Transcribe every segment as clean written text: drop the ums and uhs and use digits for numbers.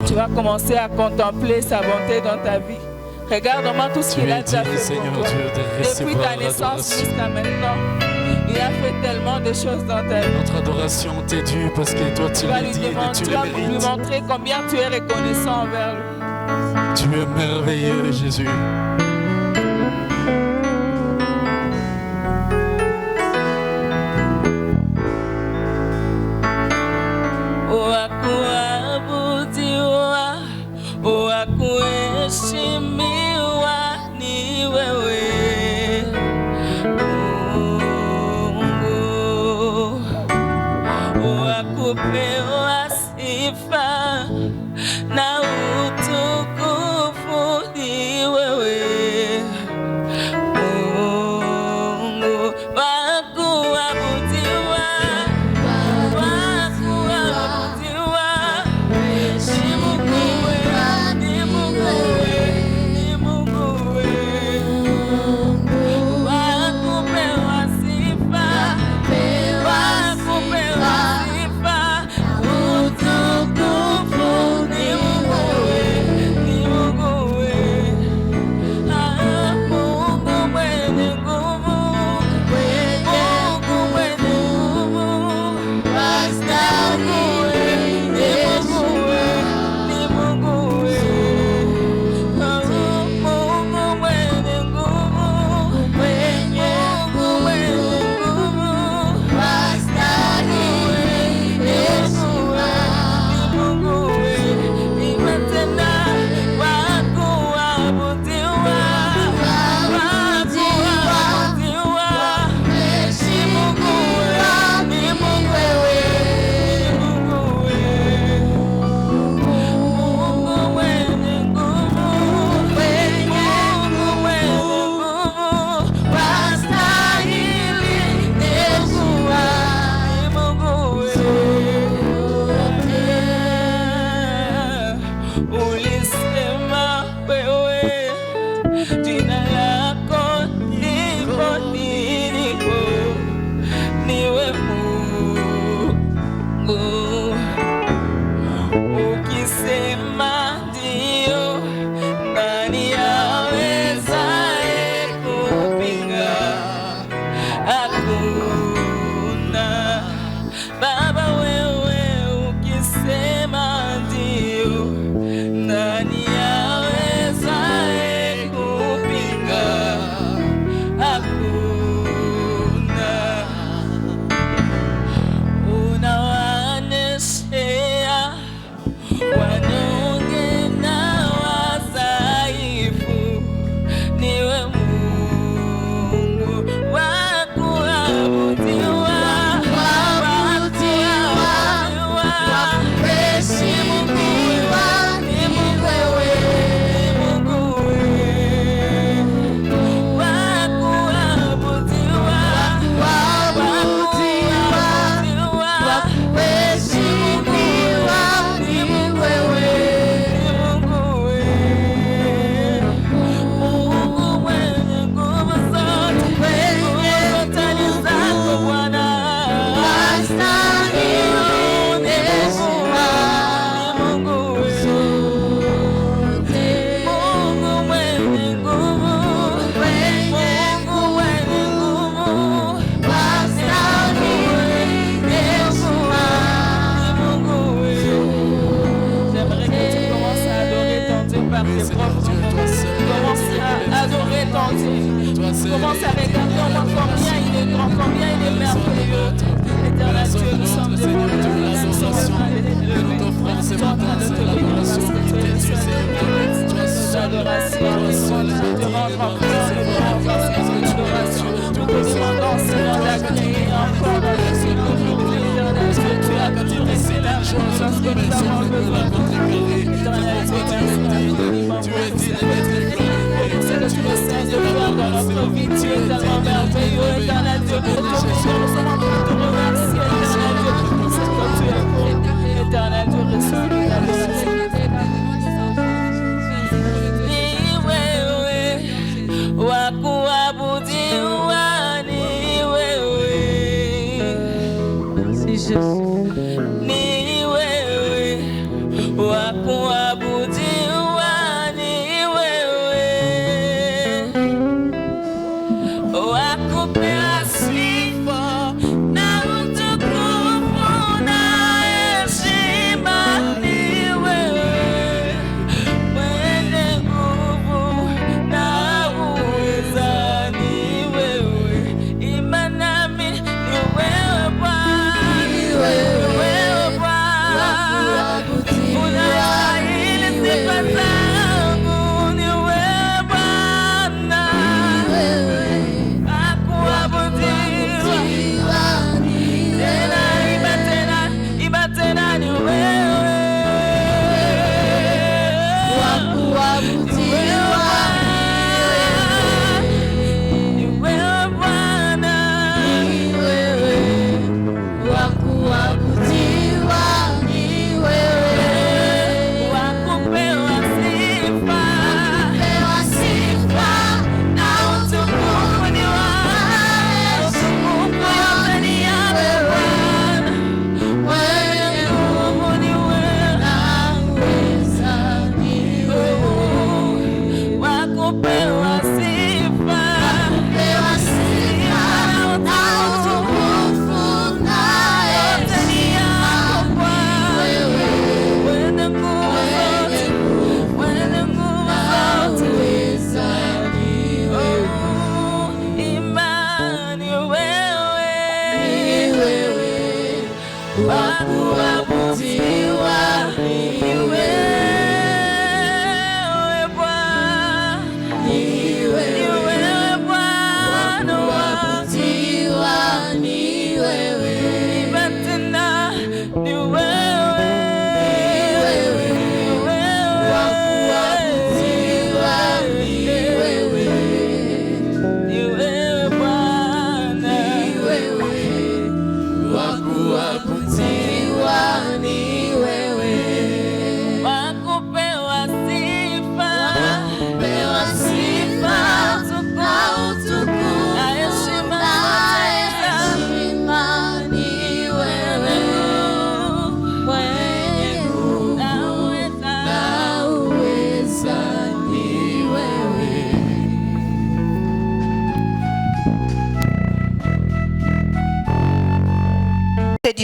Tu vas commencer à contempler sa bonté dans ta vie. Regarde-moi tout ce qu'il a déjà fait Seigneur pour toi. Dieu, de Depuis recevoir ta naissance l'adoration. jusqu'à maintenant, il a fait tellement de choses dans ta vie. Notre adoration t'est due parce que toi tu Tu vas l'as lui dit et demander, tu tu le vas lui mérites. montrer combien tu es reconnaissant envers lui. Tu es merveilleux, Jésus. Wakuabudiwa, wakuheshimiwa ni wewe Mungu, wakupewa sifa na utukufu ni wewe Mungu, wakuabudiwa, wakuabudiwa. Ni Mungu wewe, ni Mungu wewe, ni Mungu wewe. Wakupewa sifa, wakupewa sifa, utukufu ni Mungu wewe, ni Mungu wewe. Ah, Mungu mwenye nguvu, Mungu mwenye nguvu, wastahili, ni Mungu wewe, ni Mungu wewe. Ah, Mungu mwenye nguvu, Mungu mwenye nguvu, wastahili, ni Mungu wewe, ni umetenda wakuabudiwa, wakuabudiwa. Ni Mungu wewe, ni Mungu wewe, ni Mungu wewe. Mungu mwenye nguvu, Mungu mwenye nguvu, wastahili, ni Mungu wewe. Ulisema wewe, jina lako lipo niliko, niwe Mungu. Ukisema ndio, nani awezaye kupinga? Hakuna. Baba wewe ukisema ndio, nani awezaye kupinga? Hakuna. Unawaneshea wanyonge na wadhaifu, niwe Mungu wa kuabudiwa, kuheshimiwa, ni Mungu wewe, ni Mungu wewe, wa kuabudiwa, kuheshimiwa, ni Mungu wewe, ni Mungu wewe. Mungu mwenye nguvu zote, nguvu zote ni zako Bwana. Wastahili, ni Mungu wewe. Mungu mwenye nguvu, Mungu mwenye nguvu, wastahili, ni Mungu wewe. J'aimerais que tu commences à adorer ton Dieu par tes propres mots. Commence à adorer ton Dieu. Commence à regarder au moins combien il est grand, combien il est merveilleux. Éternel Dieu, nous sommes devant toi. Nous sommes en train de t'élever. Nous sommes en train de te bénir parce que tu es le seul Dieu. L'adoration, nous sommes en train de rendre encore le gloire parce que c'est l'adoration. Nous te demandons, Seigneur, d'agréer encore dans le Seigneur aujourd'hui. Éternel Dieu, tu as tout laissé la chose parce que nous avons besoin de toi. Éternel Dieu, merci infiniment. C'est que tu le sais de faire dans notre vie. Tu es tellement merveilleux, éternel Dieu. Nous sommes en train de te remercier, éternel Dieu, pour ce que tu es pour. Éternel Dieu, reçois l'adoration. Ni wewe wa kuabudiwa, ni wewe. Ni wewe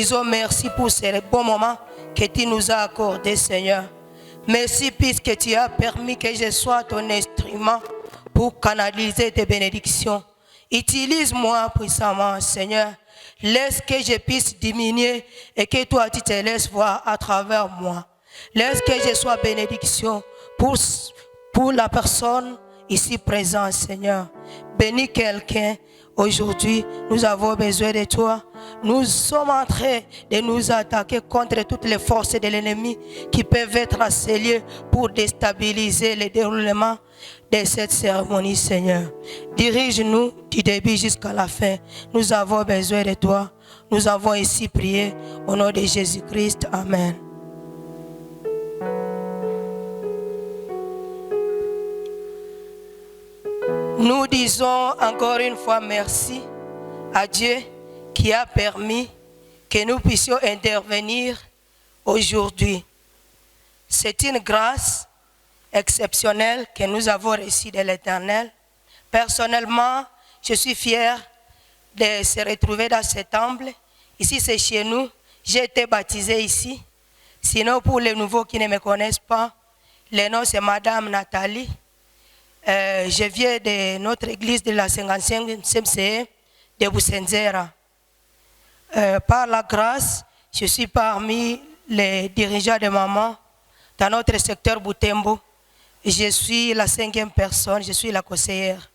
disons merci pour ces bons moments que tu nous as accordés, Seigneur. Merci puisque tu as permis que je sois ton instrument pour canaliser tes bénédictions. Utilise-moi puissamment, Seigneur. Laisse que je puisse diminuer et que toi, tu te laisses voir à travers moi. Laisse que je sois bénédiction pour la personne ici présente, Seigneur. Bénis quelqu'un. Aujourd'hui, nous avons besoin de toi. Nous sommes en train de nous attaquer contre toutes les forces de l'ennemi qui peuvent être assaillies pour déstabiliser le déroulement de cette cérémonie, Seigneur. Dirige-nous du début jusqu'à la fin. Nous avons besoin de toi. Nous avons ici prié au nom de Jésus-Christ. Amen. Nous disons encore une fois merci à Dieu qui a permis que nous puissions intervenir aujourd'hui. C'est une grâce exceptionnelle que nous avons reçue de l'Éternel. Personnellement, je suis fier de se retrouver dans ce temple. Ici, c'est chez nous. J'ai été baptisé ici. Sinon, pour les nouveaux qui ne me connaissent pas, le nom c'est Madame Nathalie. Je viens de notre église de la 55e CMCE de Boussenzera. Par la grâce, je suis parmi les dirigeants de maman dans notre secteur Boutembo. Je suis la 5e personne, je suis la conseillère.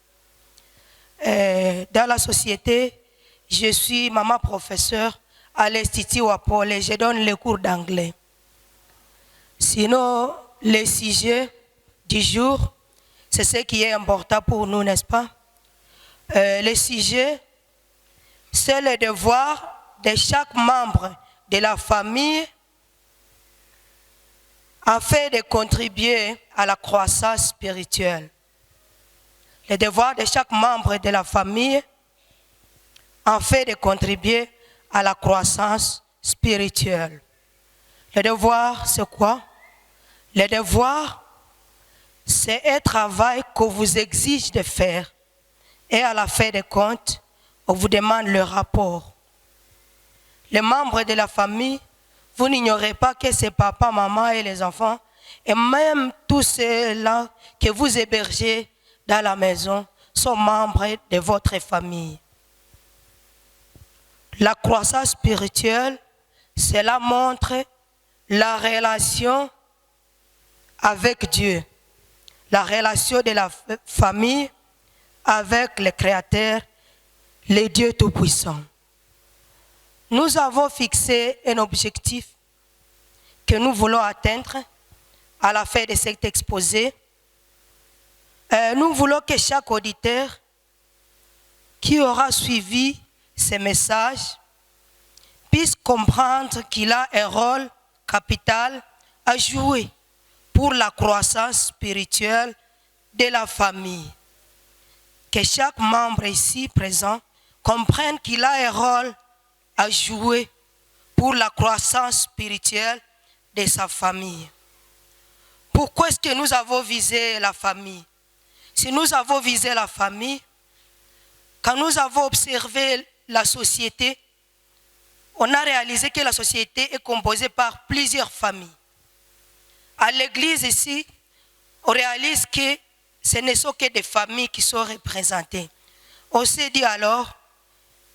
Dans la société, je suis maman professeure à l'Institut Wapol et je donne les cours d'anglais. Sinon, le sujet du jour, c'est ce qui est important pour nous, n'est-ce pas? Le sujet, c'est le devoir de chaque membre de la famille afin de contribuer à la croissance spirituelle. Le devoir de chaque membre de la famille afin de contribuer à la croissance spirituelle. Le devoir, c'est quoi? Le devoir, c'est un travail qu'on vous exige de faire. Et à la fin des comptes, on vous demande le rapport. Les membres de la famille, vous n'ignorez pas que c'est papa, maman et les enfants, et même tous ceux-là que vous hébergez dans la maison, sont membres de votre famille. La croissance spirituelle, cela montre la relation avec Dieu. La relation de la famille avec le Créateur, le Dieu Tout-Puissant. Nous avons fixé un objectif que nous voulons atteindre à la fin de cet exposé. Nous voulons que chaque auditeur qui aura suivi ces messages puisse comprendre qu'il a un rôle capital à jouer pour la croissance spirituelle de la famille. Que chaque membre ici présent comprenne qu'il a un rôle à jouer pour la croissance spirituelle de sa famille. Pourquoi est-ce que nous avons visé la famille? Si nous avons visé la famille, quand nous avons observé la société, on a réalisé que la société est composée par plusieurs familles. À l'église ici, on réalise que ce ne sont que des familles qui sont représentées. On s'est dit alors,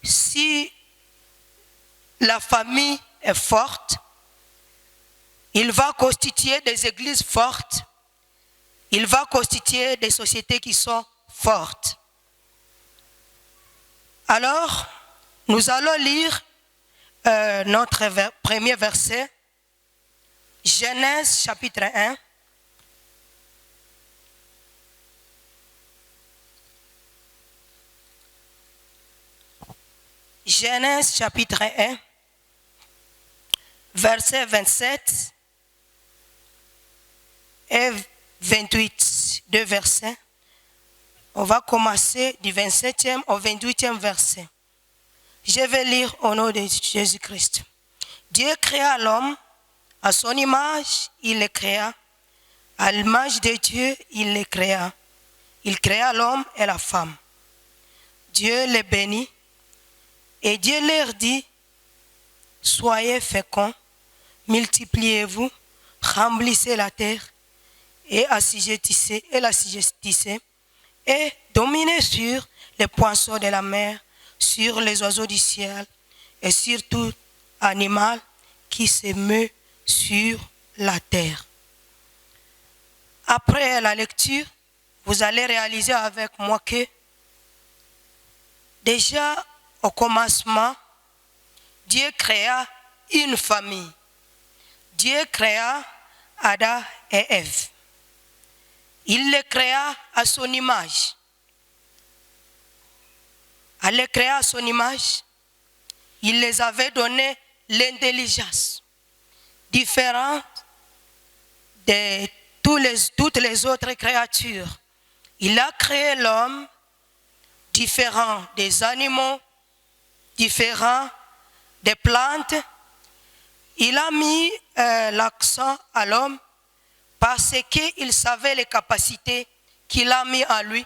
si la famille est forte, il va constituer des églises fortes, il va constituer des sociétés qui sont fortes. Alors, nous allons lire notre premier verset, Genèse chapitre 1. Genèse chapitre 1, verset 27 et 28, deux versets. On va commencer du 27e au 28e verset. Je vais lire au nom de Jésus-Christ. Dieu créa l'homme, à son image, il le créa. À l'image de Dieu, il le créa. Il créa l'homme et la femme. Dieu les bénit. Et Dieu leur dit, soyez féconds, multipliez-vous, remplissez la terre et l'assujettissez et dominez sur les poissons de la mer, sur les oiseaux du ciel et sur tout animal qui se meut sur la terre. Après la lecture, vous allez réaliser avec moi que déjà au commencement, Dieu créa une famille. Dieu créa Adam et Ève. Il les créa à son image. À les créer à son image, il les avait donné l'intelligence différente de toutes les autres créatures. Il a créé l'homme différent des animaux, différent des plantes. Il a mis l'accent à l'homme parce qu'il savait les capacités qu'il a mis en lui.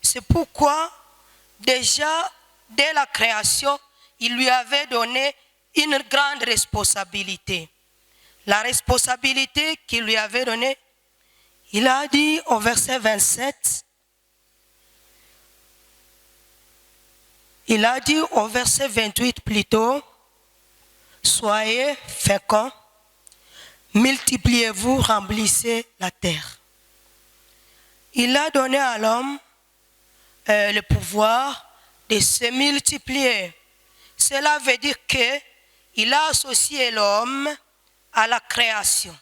C'est pourquoi, déjà, dès la création, il lui avait donné une grande responsabilité. La responsabilité qu'il lui avait donnée, il a dit au verset 27, il a dit au verset 28 plutôt, soyez féconds, multipliez-vous, remplissez la terre. Il a donné à l'homme le pouvoir de se multiplier. Cela veut dire qu'il a associé l'homme à la création.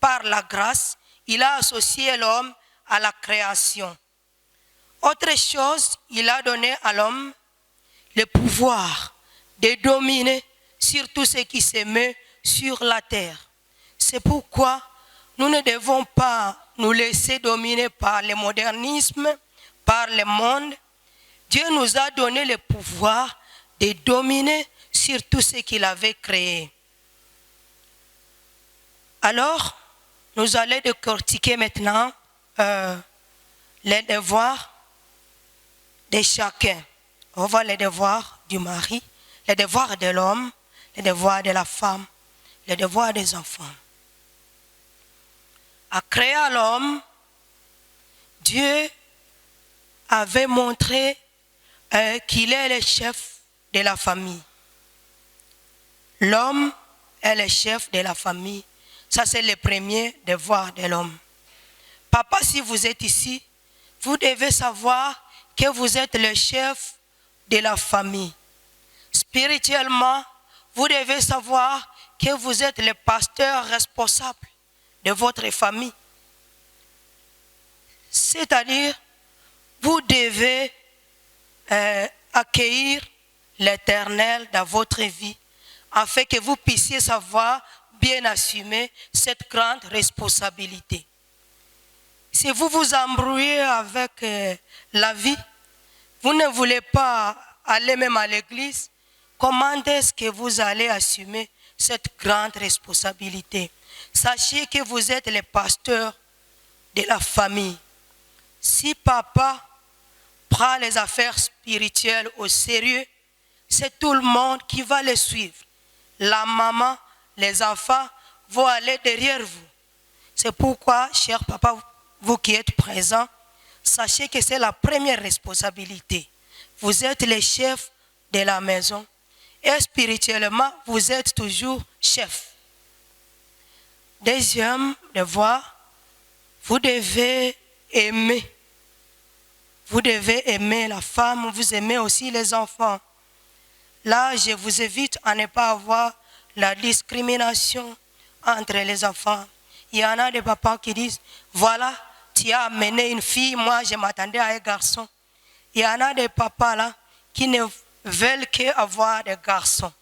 Par la grâce, il a associé l'homme à la création. Autre chose, il a donné à l'homme le pouvoir de dominer sur tout ce qui se met sur la terre. C'est pourquoi nous ne devons pas nous laisser dominer par le modernisme, par le monde. Dieu nous a donné le pouvoir de dominer sur tout ce qu'il avait créé. Alors, nous allons décortiquer maintenant les devoirs de chacun. On voit les devoirs du mari, les devoirs de l'homme, les devoirs de la femme, les devoirs des enfants. À créer l'homme, Dieu avait montré qu'il est le chef de la famille. L'homme est le chef de la famille. Ça, c'est le premier devoir de l'homme. Papa, si vous êtes ici, vous devez savoir que vous êtes le chef de la famille. Spirituellement, vous devez savoir que vous êtes le pasteur responsable de votre famille. C'est-à-dire, vous devez accueillir l'Éternel dans votre vie afin que vous puissiez savoir bien assumer cette grande responsabilité. Si vous vous embrouillez avec la vie, vous ne voulez pas aller même à l'église, comment est-ce que vous allez assumer cette grande responsabilité? Sachez que vous êtes les pasteurs de la famille. Si papa prend les affaires spirituelles au sérieux, c'est tout le monde qui va les suivre. La maman, les enfants vont aller derrière vous. C'est pourquoi, cher papa, vous qui êtes présents, sachez que c'est la première responsabilité. Vous êtes les chefs de la maison et spirituellement, vous êtes toujours chef. Deuxième devoir, vous devez aimer. Vous devez aimer la femme, vous aimez aussi les enfants. Là, je vous invite à ne pas avoir la discrimination entre les enfants. Il y en a des papas qui disent, voilà, tu as amené une fille, moi je m'attendais à un garçon. Il y en a des papas là qui ne veulent qu'avoir des garçons.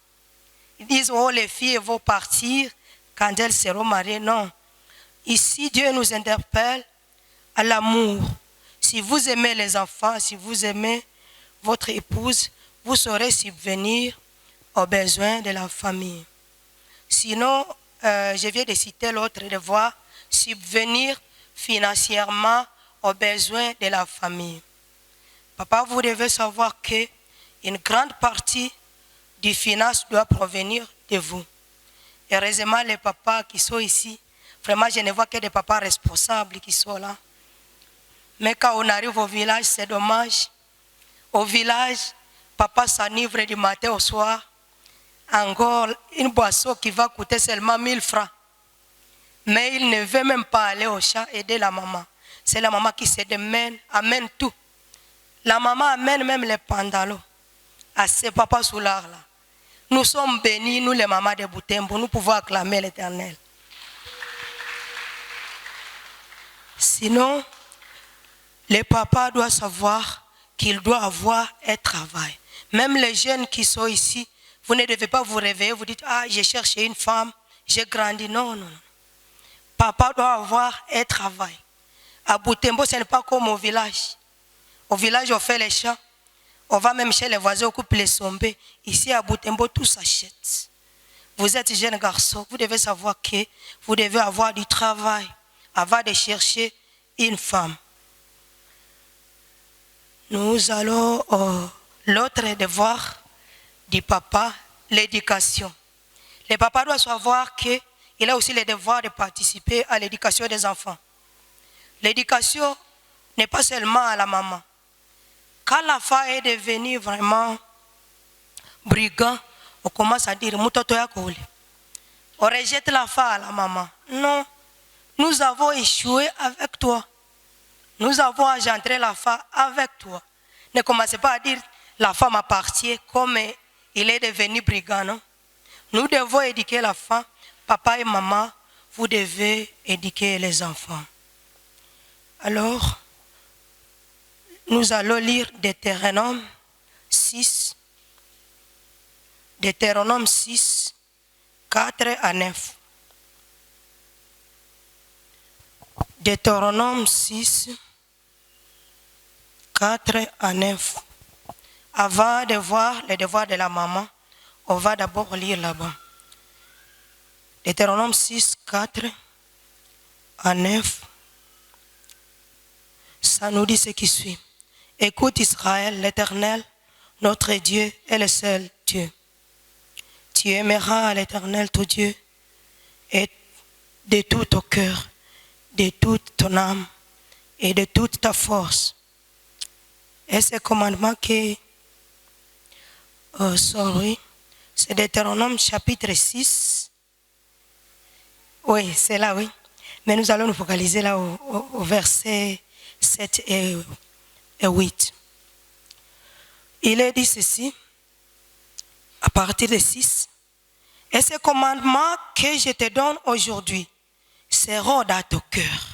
Ils disent, oh les filles vont partir quand elles seront mariées. Non. Ici, Dieu nous interpelle à l'amour. Si vous aimez les enfants, si vous aimez votre épouse, vous saurez subvenir aux besoins de la famille. Sinon, je viens de citer l'autre devoir, subvenir financièrement aux besoins de la famille. Papa, vous devez savoir qu'une grande partie du finance doit provenir de vous. Heureusement, les papas qui sont ici, vraiment, je ne vois que des papas responsables qui sont là. Mais quand on arrive au village, c'est dommage. Au village, papa s'enivre du matin au soir. Encore une boisson qui va coûter seulement 1000 francs. Mais il ne veut même pas aller au champ aider la maman. C'est la maman qui se demène, amène tout. La maman amène même les pantalons à ses papas soulards là. Nous sommes bénis, nous les mamans de Butembo, nous pouvons acclamer l'Éternel. Sinon, les papas doivent savoir qu'ils doivent avoir un travail. Même les jeunes qui sont ici, vous ne devez pas vous réveiller, vous dites, ah, j'ai cherché une femme, j'ai grandi. Non, non, non. Papa doit avoir un travail. À Butembo, ce n'est pas comme au village. Au village, on fait les champs. On va même chez les voisins, on coupe les sombés. Ici, à Butembo, tout s'achète. Vous êtes jeune garçon, vous devez savoir que vous devez avoir du travail avant de chercher une femme. Nous allons l'autre devoir du papa, l'éducation. Le papa doit savoir qu'il a aussi le devoir de participer à l'éducation des enfants. L'éducation n'est pas seulement à la maman. Quand la femme est devenue vraiment brigand, on commence à dire, on rejette la femme à la maman. Non, nous avons échoué avec toi. Nous avons engendré la femme avec toi. Ne commencez pas à dire, la femme appartient comme il est devenu brigand. Non? Nous devons éduquer la femme. Papa et maman, vous devez éduquer les enfants. Alors, nous allons lire Deutéronome 6. Deutéronome 6, 4 à 9. Deutéronome 6, 4 à 9. Avant de voir les devoirs de la maman, on va d'abord lire là-bas. Deutéronome 6, 4 à 9. Ça nous dit ce qui suit. Écoute Israël, l'Éternel, notre Dieu est le seul Dieu. Tu aimeras l'Éternel, ton Dieu, et de tout ton cœur, de toute ton âme et de toute ta force. Et ce commandement qui c'est Deutéronome chapitre 6. Oui, c'est là, oui. Mais nous allons nous focaliser là au verset 7 et 8. Il est dit ceci, à partir de 6. Et ces commandements que je te donne aujourd'hui seront dans ton cœur.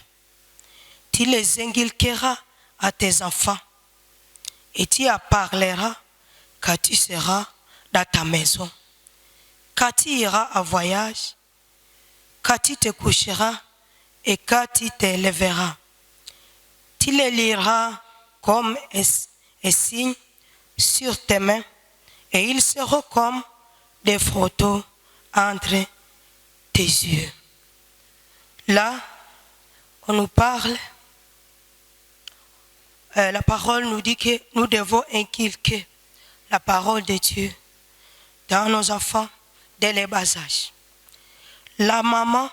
Tu les inculqueras à tes enfants et tu en parleras quand tu seras dans ta maison, quand tu iras en voyage, quand tu te coucheras et quand tu te lèveras. Tu les liras comme un signe sur tes mains et ils seront comme des photos entre tes yeux. Là, on nous parle, la parole nous dit que nous devons inculquer la parole de Dieu dans nos enfants dès le bas âge. La maman,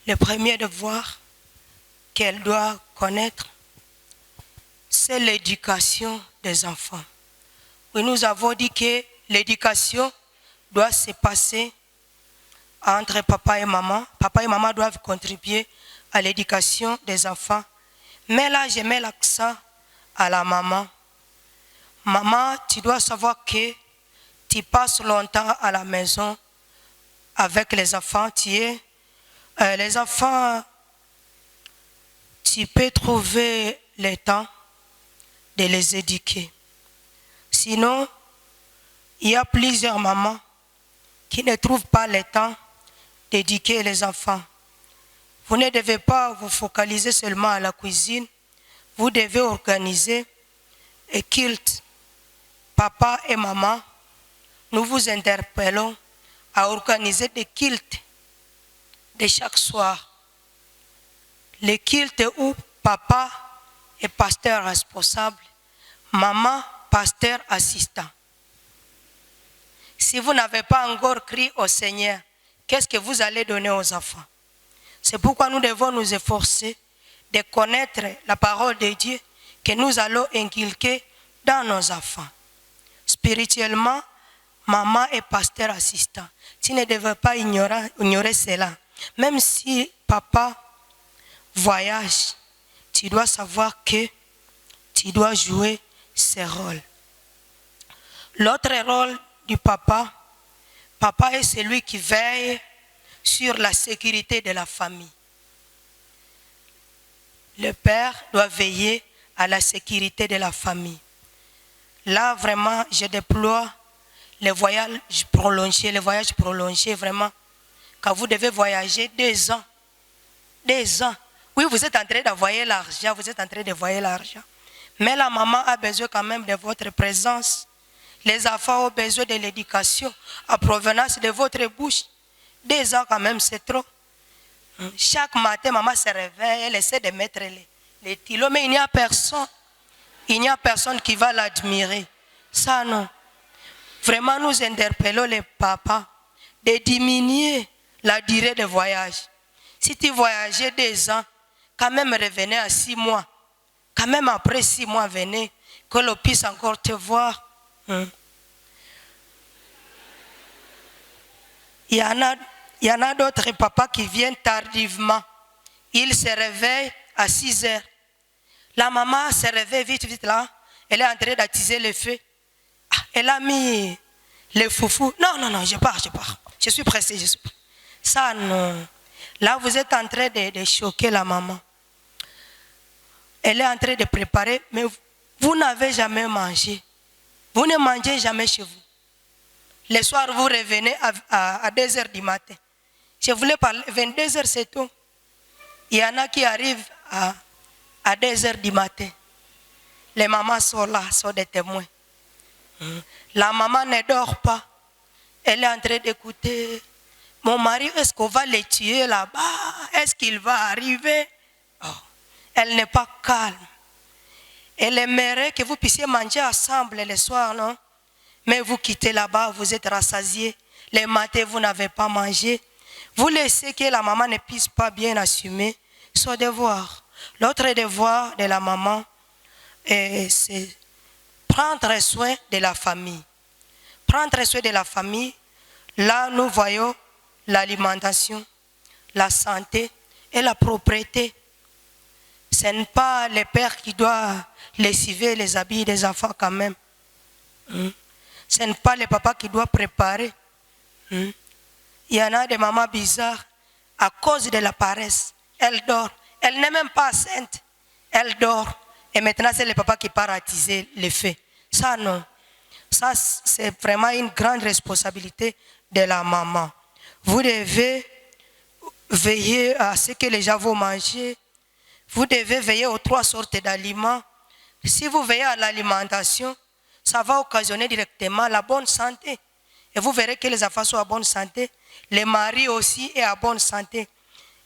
le premier devoir qu'elle doit connaître, c'est l'éducation des enfants. Oui, nous avons dit que l'éducation doit se passer entre papa et maman. Papa et maman doivent contribuer à l'éducation des enfants. Mais là, je mets l'accent à la maman. Maman, tu dois savoir que tu passes longtemps à la maison avec les enfants. Les enfants, tu peux trouver le temps de les éduquer. Sinon, il y a plusieurs mamans qui ne trouvent pas le temps d'éduquer les enfants. Vous ne devez pas vous focaliser seulement à la cuisine. Vous devez organiser un culte. Papa et maman, nous vous interpellons à organiser des cultes de chaque soir. Les cultes où papa est pasteur responsable, maman pasteur assistant. Si vous n'avez pas encore crié au Seigneur, qu'est-ce que vous allez donner aux enfants? C'est pourquoi nous devons nous efforcer de connaître la parole de Dieu que nous allons inculquer dans nos enfants. Spirituellement, maman est pasteur assistant. Tu ne devrais pas ignorer cela. Même si papa voyage, tu dois savoir que tu dois jouer ce rôle. L'autre rôle du papa est celui qui veille sur la sécurité de la famille. Le père doit veiller à la sécurité de la famille. Là, vraiment, je déploie les voyages prolongés, vraiment. Quand vous devez voyager 2 ans. 2 ans. Oui, vous êtes en train d'envoyer l'argent, Mais la maman a besoin quand même de votre présence. Les enfants ont besoin de l'éducation en provenance de votre bouche. 2 ans quand même, c'est trop. Chaque matin, maman se réveille, elle essaie de mettre les tilos, mais il n'y a personne. Il n'y a personne qui va l'admirer. Ça, non. Vraiment, nous interpellons les papas de diminuer la durée de voyage. Si tu voyageais 2 ans, quand même revenez à 6 mois. Quand même après 6 mois, venez, que l'on puisse encore te voir. Il y en a d'autres papas qui viennent tardivement. Ils se réveillent à 6 heures. La maman se réveille vite là. Elle est en train d'attiser le feu. Elle a mis le foufou. Non, je pars. Je suis pressée. Ça, non. Là, vous êtes en train de choquer la maman. Elle est en train de préparer, mais vous n'avez jamais mangé. Vous ne mangez jamais chez vous. Le soir, vous revenez à 2 heures du matin. Je voulais parler, 22 heures, c'est tout. Il y en a qui arrivent à 2 heures du matin. Les mamans sont là, sont des témoins. La maman ne dort pas. Elle est en train d'écouter. Mon mari, est-ce qu'on va le tuer là-bas? Est-ce qu'il va arriver? Oh. Elle n'est pas calme. Elle aimerait que vous puissiez manger ensemble le soir, non? Mais vous quittez là-bas, vous êtes rassasiés. Les matins, vous n'avez pas mangé. Vous laissez que la maman ne puisse pas bien assumer son devoir. L'autre devoir de la maman, c'est prendre soin de la famille. Prendre soin de la famille, là nous voyons l'alimentation, la santé et la propriété. Ce n'est pas le père qui doit lessiver les habits des enfants quand même. Ce n'est pas le papa qui doit préparer. Il y en a des mamans bizarres à cause de la paresse. Elle dort. Elle n'est même pas enceinte. Elle dort. Et maintenant, c'est le papa qui part attiser les faits. Ça, non. Ça, c'est vraiment une grande responsabilité de la maman. Vous devez veiller à ce que les gens vont manger. Vous devez veiller aux 3 sortes d'aliments. Si vous veillez à l'alimentation, ça va occasionner directement la bonne santé. Et vous verrez que les enfants sont à bonne santé. Les maris aussi est à bonne santé.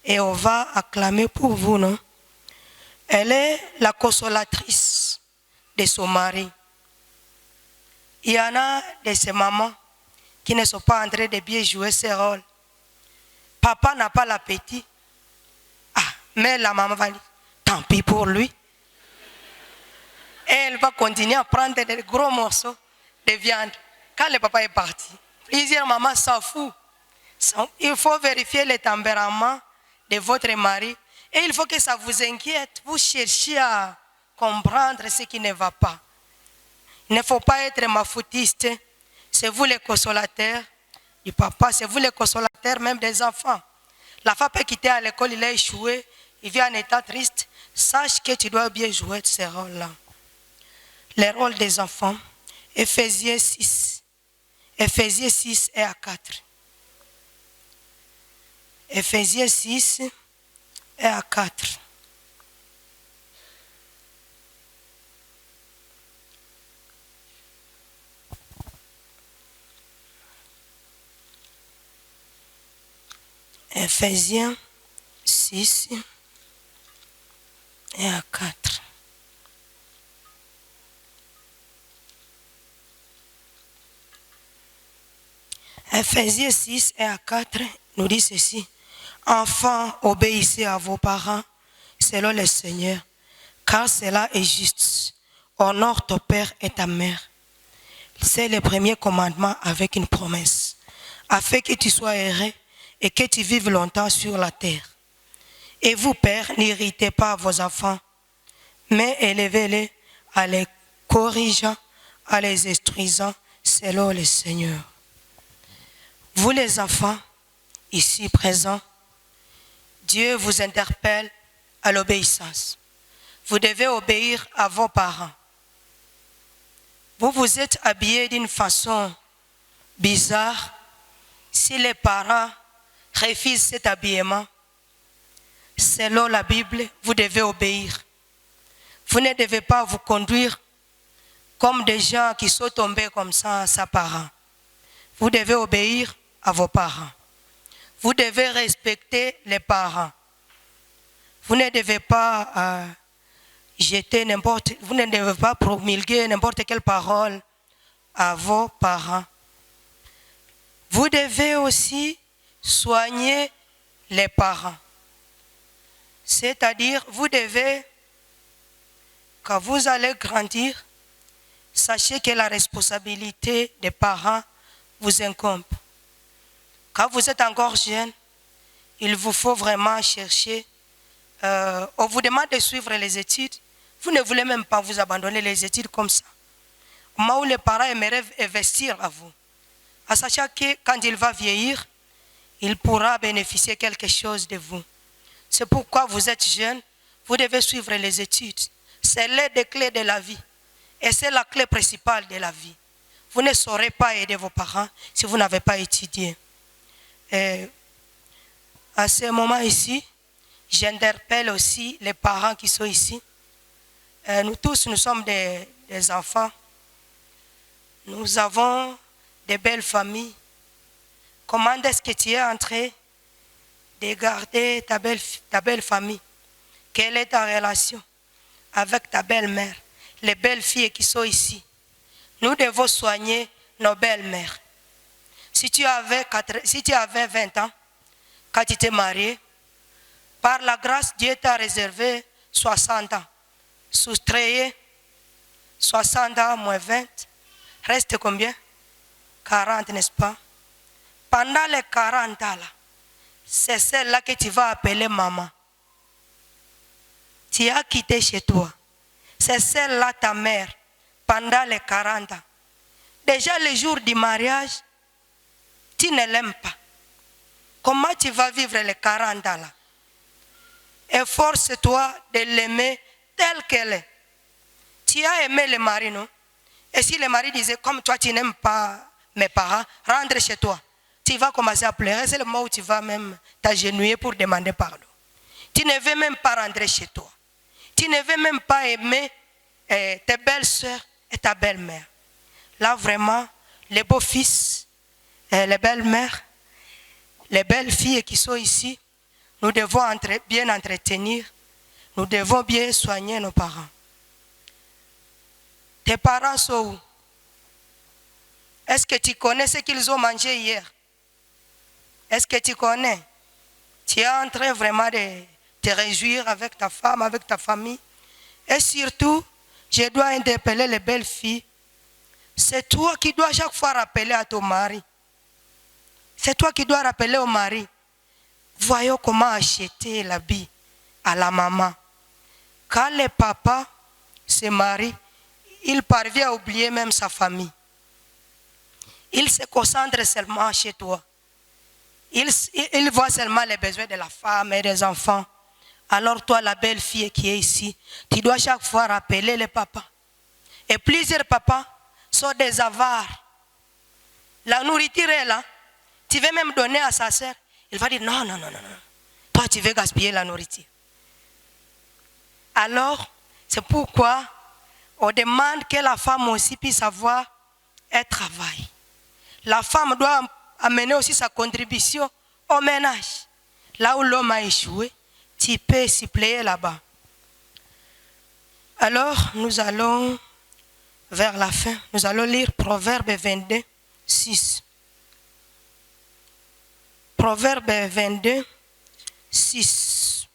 Et on va acclamer pour vous, non? Elle est la consolatrice de son mari. Il y en a de ces mamans qui ne sont pas en train de bien jouer ce rôle. Papa n'a pas l'appétit. Mais la maman va dire, tant pis pour lui. Et elle va continuer à prendre des gros morceaux de viande. Quand le papa est parti, plusieurs mamans s'en foutent. Il faut vérifier le tempérament de votre mari. Et il faut que ça vous inquiète. Vous cherchez à comprendre ce qui ne va pas. Il ne faut pas être mafoutiste. C'est vous les consolateurs du papa. C'est vous les consolateurs même des enfants. L'enfant peut quitter à l'école, il a échoué. Il vient en état triste. Sache que tu dois bien jouer ce rôle-là. Les rôles des enfants. Éphésiens 6. Éphésiens 6 et à 4. Éphésiens 6 et à 4. Éphésiens 6 et à 4. Ephésiens 6, 1 à 4 nous dit ceci. Enfants, obéissez à vos parents selon le Seigneur, car cela est juste. Honore ton père et ta mère. C'est le premier commandement avec une promesse, afin que tu sois heureux et que tu vives longtemps sur la terre. Et vous, pères, n'irritez pas vos enfants, mais élevez-les en les corrigeant, en les instruisant selon le Seigneur. Vous les enfants, ici présents, Dieu vous interpelle à l'obéissance. Vous devez obéir à vos parents. Vous vous êtes habillés d'une façon bizarre. Si les parents refusent cet habillement, selon la Bible, vous devez obéir. Vous ne devez pas vous conduire comme des gens qui sont tombés comme ça à ses parents. Vous devez obéir à vos parents. Vous devez respecter les parents. Vous ne devez pas vous ne devez pas promulguer n'importe quelle parole à vos parents. Vous devez aussi soigner les parents. C'est-à-dire, vous devez, quand vous allez grandir, sachez que la responsabilité des parents vous incombe. Quand vous êtes encore jeune, il vous faut vraiment chercher. On vous demande de suivre les études. Vous ne voulez même pas vous abandonner les études comme ça. Au moment où les parents aimeraient investir à vous, en sachant que quand il va vieillir, il pourra bénéficier quelque chose de vous. C'est pourquoi vous êtes jeune, vous devez suivre les études. C'est l'aide des clés de la vie. Et c'est la clé principale de la vie. Vous ne saurez pas aider vos parents si vous n'avez pas étudié. Et à ce moment ici, j'interpelle aussi les parents qui sont ici. Nous tous, nous sommes des enfants. Nous avons des belles familles. Comment est-ce que tu es en train de garder ta belle famille? Quelle est ta relation avec ta belle-mère? Les belles filles qui sont ici. Nous devons soigner nos belles-mères. Si tu avais 20 ans, quand tu t'es marié, par la grâce, Dieu t'a réservé 60 ans. Soustrayez 60 ans moins 20, reste combien? 40, n'est-ce pas? Pendant les 40 ans, là, c'est celle-là que tu vas appeler maman. Tu as quitté chez toi. C'est celle-là ta mère pendant les 40 ans. Déjà le jour du mariage, tu ne l'aimes pas. Comment tu vas vivre les 40 ans là? Efforce-toi de l'aimer telle qu'elle est. Tu as aimé le mari, non? Et si le mari disait, comme toi tu n'aimes pas mes parents, rentre chez toi. Tu vas commencer à pleurer. C'est le moment où tu vas même t'agenouiller pour demander pardon. Tu ne veux même pas rentrer chez toi. Tu ne veux même pas aimer tes belles-sœurs et ta belle-mère. Là vraiment, les beaux-fils, les belles-mères, les belles filles qui sont ici, nous devons bien entretenir. Nous devons bien soigner nos parents. Tes parents sont où? Est-ce que tu connais ce qu'ils ont mangé hier? Est-ce que tu connais? Tu es en train vraiment de te réjouir avec ta femme, avec ta famille. Et surtout, je dois interpeller les belles filles. C'est toi qui dois chaque fois rappeler à ton mari. C'est toi qui dois rappeler au mari. Voyons comment acheter l'habit à la maman. Quand le papa se marie, il parvient à oublier même sa famille. Il se concentre seulement chez toi. Il voit seulement les besoins de la femme et des enfants. Alors toi, la belle fille qui est ici, tu dois chaque fois rappeler le papa. Et plusieurs papas sont des avares. La nourriture est là. Tu veux même donner à sa sœur. Il va dire non. Toi, tu veux gaspiller la nourriture. Alors, c'est pourquoi on demande que la femme aussi puisse avoir un travail. La femme doit amener aussi sa contribution au ménage. Là où l'homme a échoué, tu peux suppléer là-bas. Alors, nous allons vers la fin. Nous allons lire Proverbe 22, 6. Proverbe 22, 6.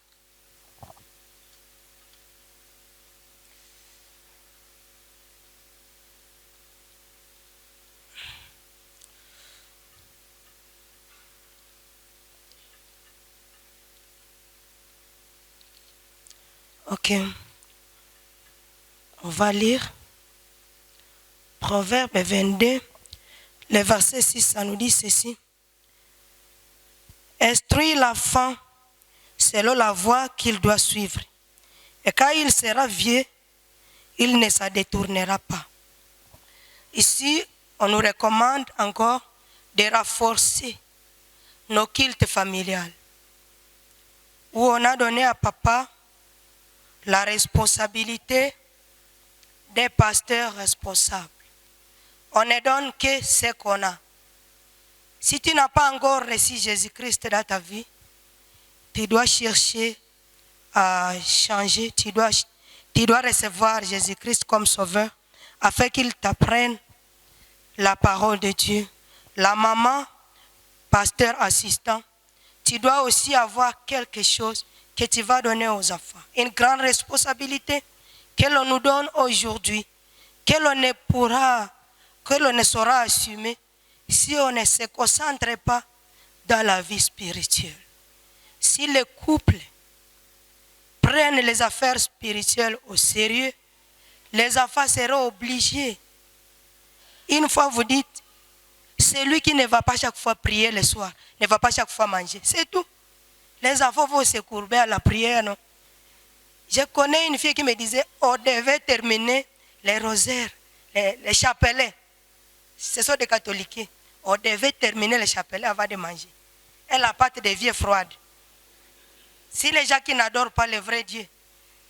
Ok. On va lire. Proverbe 22, le verset 6, ça nous dit ceci. Instruis l'enfant selon la voie qu'il doit suivre. Et quand il sera vieux, il ne s'en détournera pas. Ici, on nous recommande encore de renforcer nos cultes familiales, où on a donné à papa la responsabilité des pasteurs responsables. On ne donne que ce qu'on a. Si tu n'as pas encore reçu Jésus-Christ dans ta vie, tu dois chercher à changer, tu dois recevoir Jésus-Christ comme sauveur afin qu'il t'apprenne la parole de Dieu. La maman, pasteur assistant, tu dois aussi avoir quelque chose que tu vas donner aux enfants. Une grande responsabilité que l'on nous donne aujourd'hui, que l'on ne saura assumer si on ne se concentre pas dans la vie spirituelle. Si les couples prennent les affaires spirituelles au sérieux, les enfants seront obligés. Une fois vous dites, celui qui ne va pas chaque fois prier le soir, ne va pas chaque fois manger, c'est tout. Les enfants vont se courber à la prière, non? Je connais une fille qui me disait, on devait terminer les rosaires, les chapelets. Ce sont des catholiques. On devait terminer les chapelets avant de manger. Et la pâte devient froide. Si les gens qui n'adorent pas le vrai Dieu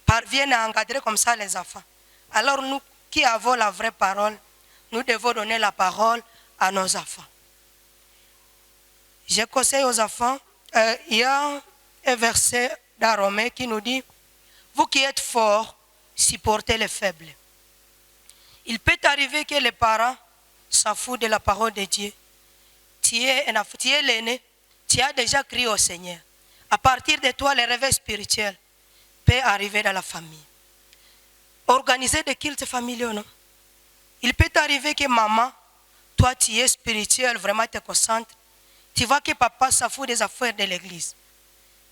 parviennent à encadrer comme ça les enfants, alors nous qui avons la vraie parole, nous devons donner la parole à nos enfants. Je conseille aux enfants, il y a un verset dans Romains qui nous dit, vous qui êtes forts, supportez les faibles. Il peut arriver que les parents s'en foutent de la parole de Dieu. Tu es l'aîné, tu as déjà crié au Seigneur. À partir de toi, le réveil spirituel peut arriver dans la famille. Organiser des cultes familiaux, non? Il peut arriver que maman, toi tu es spirituel, vraiment te concentres. Tu vois que papa s'en fout des affaires de l'église.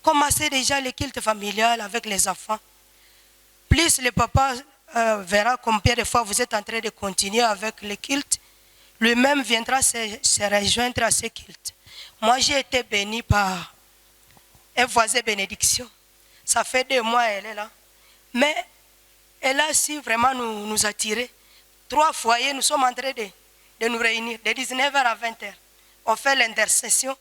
Commencez déjà le culte familial avec les enfants. Plus le papa verra combien de fois vous êtes en train de continuer avec le culte, lui-même viendra se rejoindre à ce culte. Moi, j'ai été béni par un voisin bénédiction. Ça fait 2 mois elle est là. Mais elle a su vraiment nous attirer. 3 foyers, nous sommes en train de nous réunir, de 19h à 20h. On fait l'intercession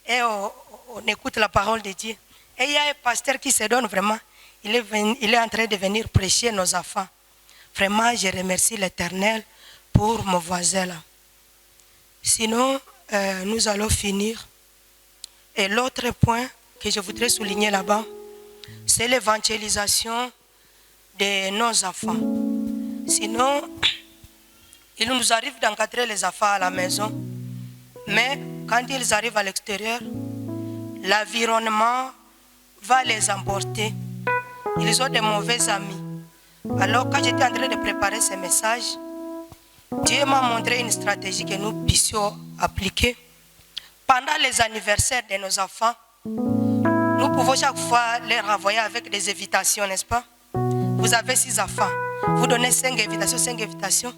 et on écoute la parole de Dieu. Et il y a un pasteur qui se donne vraiment. Il est en train de venir prêcher nos enfants. Vraiment, je remercie l'Éternel pour mon voisin là. Sinon, nous allons finir. Et l'autre point que je voudrais souligner là-bas, c'est l'évangélisation de nos enfants. Sinon, il nous arrive d'encadrer les enfants à la maison, mais quand ils arrivent à l'extérieur, l'environnement va les emporter. Ils ont de mauvais amis. Alors, quand j'étais en train de préparer ce message, Dieu m'a montré une stratégie que nous puissions appliquer. Pendant les anniversaires de nos enfants, nous pouvons chaque fois les renvoyer avec des invitations, n'est-ce pas? Vous avez 6 enfants, vous donnez 5 invitations, 5 invitations.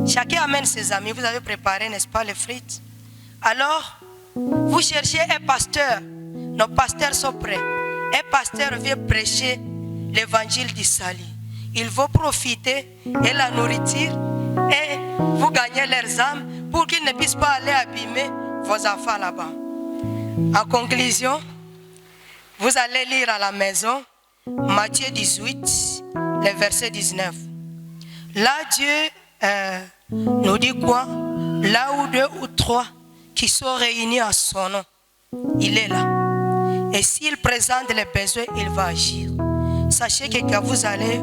Chacun amène ses amis, vous avez préparé, n'est-ce pas, les frites. Alors, vous cherchez un pasteur, nos pasteurs sont prêts. Un pasteur vient prêcher l'évangile du salut. Ils vont profiter de la nourriture et vous gagnez leurs âmes pour qu'ils ne puissent pas aller abîmer vos enfants là-bas. En conclusion, vous allez lire à la maison Matthieu 18, le verset 19. Là, Dieu nous dit quoi? Là où 2 ou 3 qui sont réunis en son nom, il est là. Et s'il présente les besoins, il va agir. Sachez que quand vous allez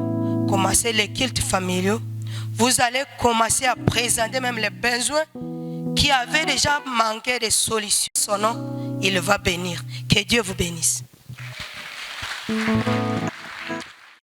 commencer les cultes familiaux, vous allez commencer à présenter même les besoins qui avait déjà manqué de solutions, son nom, il va bénir. Que Dieu vous bénisse.